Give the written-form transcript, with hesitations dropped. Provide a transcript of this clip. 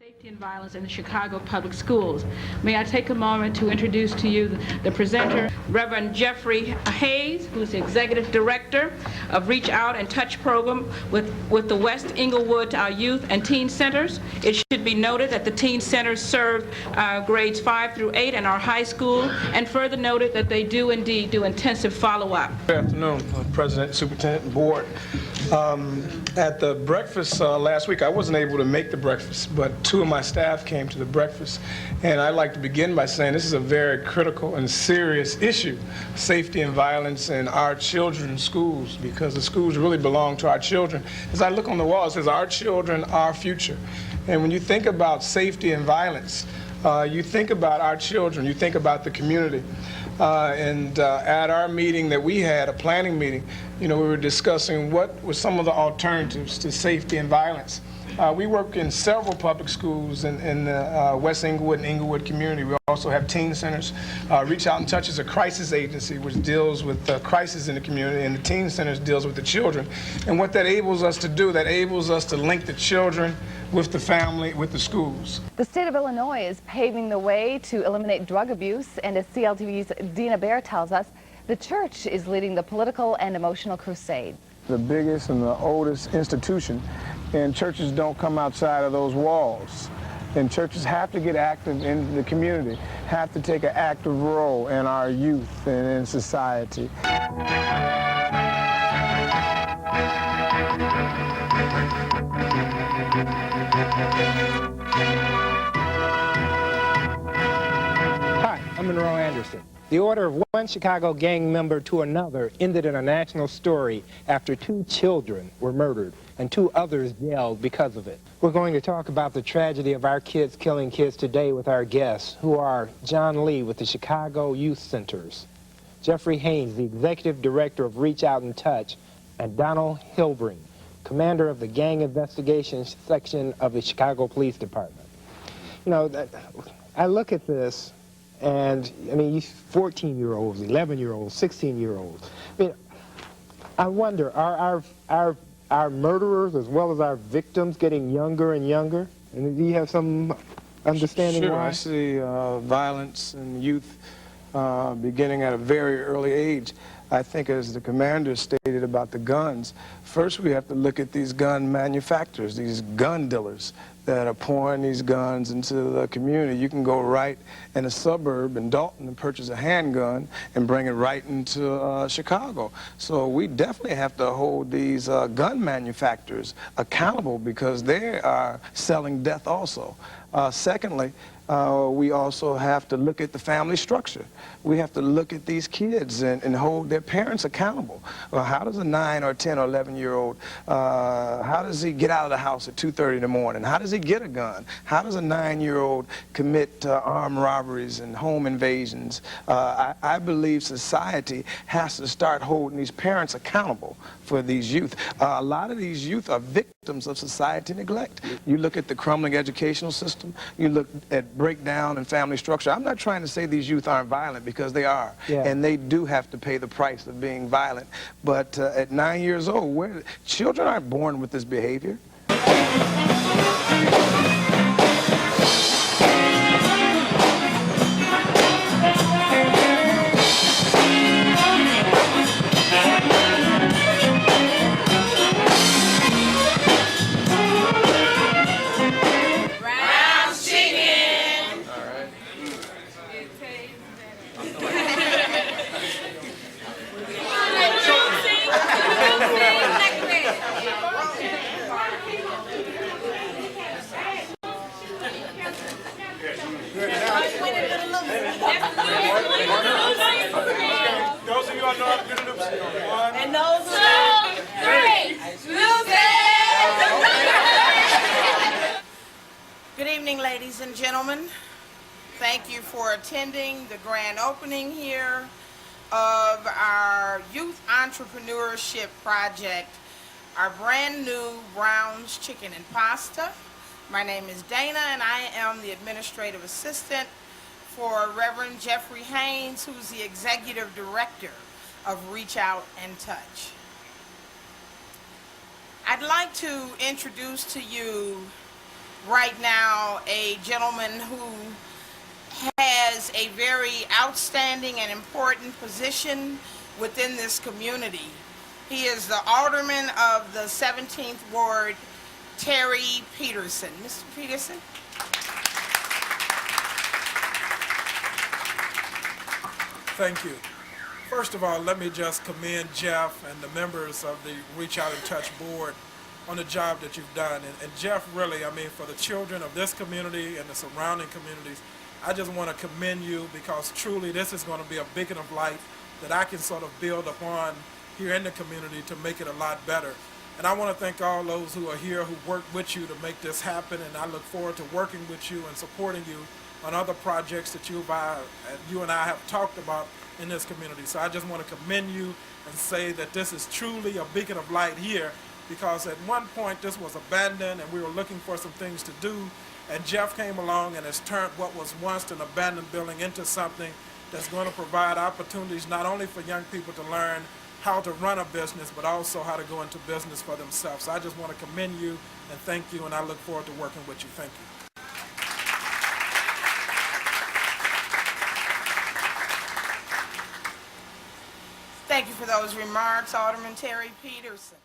Safety and violence in the Chicago Public Schools. May I take a moment to introduce to you the presenter, Reverend Jeffrey Haynes, who is the Executive Director of Reach Out and Touch program with the West Englewood Youth and Teen Centers. It should be noted that the Teen Centers serve grades 5 through 8 in our high school, and further noted that they do indeed do intensive follow-up. Good afternoon, President, Superintendent, and Board. At the breakfast last week, I wasn't able to make the breakfast, but two of my staff came to the breakfast, and I'd like to begin by saying this is a very critical and serious issue, safety and violence in our children's schools, because the schools really belong to our children. As I look on the wall, it says, "Our children, our future." And when you think about safety and violence, you think about our children, you think about the community. At our meeting that we had, a planning meeting, we were discussing what were some of the alternatives to safety and violence. We work in several public schools in the West Englewood and Englewood community. We also have teen centers. Reach Out and Touch is a crisis agency which deals with crisis in the community, and the teen centers deals with the children. And what that enables us to do, that enables us to link the children with the family, with the schools. The state of Illinois is paving the way to eliminate drug abuse, and as CLTV's Dina Baer tells us, the church is leading the political and emotional crusade. The biggest and the oldest institution, and churches don't come outside of those walls. And churches have to get active in the community, have to take an active role in our youth and in society. Hi, I'm Monroe Anderson. The order of one Chicago gang member to another ended in a national story after 2 children were murdered and 2 others jailed because of it. We're going to talk about the tragedy of our kids killing kids today with our guests, who are John Lee with the Chicago Youth Centers, Jeffrey Haynes, the Executive Director of Reach Out and Touch, and Donald Hilbring, Commander of the Gang Investigations Section of the Chicago Police Department. I look at this, and I mean, 14-year-olds, 11-year-olds, 16-year-olds. I mean, I wonder, are our murderers as well as our victims getting younger and younger? And do you have some understanding Sure, why? I see violence in youth beginning at a very early age. I think, as the commander stated about the guns, first we have to look at these gun manufacturers, these gun dealers that are pouring these guns into the community. You can go right in a suburb in Dalton and purchase a handgun and bring it right into Chicago. So we definitely have to hold these gun manufacturers accountable, because they are selling death also. Secondly, we also have to look at the family structure. We have to look at these kids and hold their parents accountable. Well, how does a 9 or 10 or 11-year-old, how does he get out of the house at 2:30 in the morning? How does he get a gun? How does a 9-year-old commit armed robberies and home invasions? I believe society has to start holding these parents accountable for these youth. A lot of these youth are victims of society neglect. You look at the crumbling educational system, you look at breakdown in family structure. I'm not trying to say these youth aren't violent, because they are, and they do have to pay the price of being violent. But at 9 years old, children aren't born with this behavior. Those of you on North, good loops. 1, and those 2, 3, Good evening, ladies and gentlemen. Thank you for attending the grand opening here of our Youth Entrepreneurship Project, our brand new Brown's Chicken and Pasta. My name is Dana, and I am the administrative assistant for Reverend Jeffrey Haynes, who's the executive director of Reach Out and Touch. I'd like to introduce to you right now a gentleman who has a very outstanding and important position within this community. He is the alderman of the 17th Ward, Terry Peterson. Mr. Peterson. Thank you. First of all, let me just commend Jeff and the members of the Reach Out and Touch Board on the job that you've done. And Jeff, really, I mean, for the children of this community and the surrounding communities, I just want to commend you because truly this is going to be a beacon of light that I can sort of build upon here in the community to make it a lot better. And I want to thank all those who are here who worked with you to make this happen, and I look forward to working with you and supporting you on other projects that you and I have talked about in this community. So I just want to commend you and say that this is truly a beacon of light here, because at one point this was abandoned and we were looking for some things to do, and Jeff came along and has turned what was once an abandoned building into something that's going to provide opportunities not only for young people to learn how to run a business, but also how to go into business for themselves. So I just want to commend you and thank you, and I look forward to working with you. Thank you. Thank you for those remarks, Alderman Terry Peterson.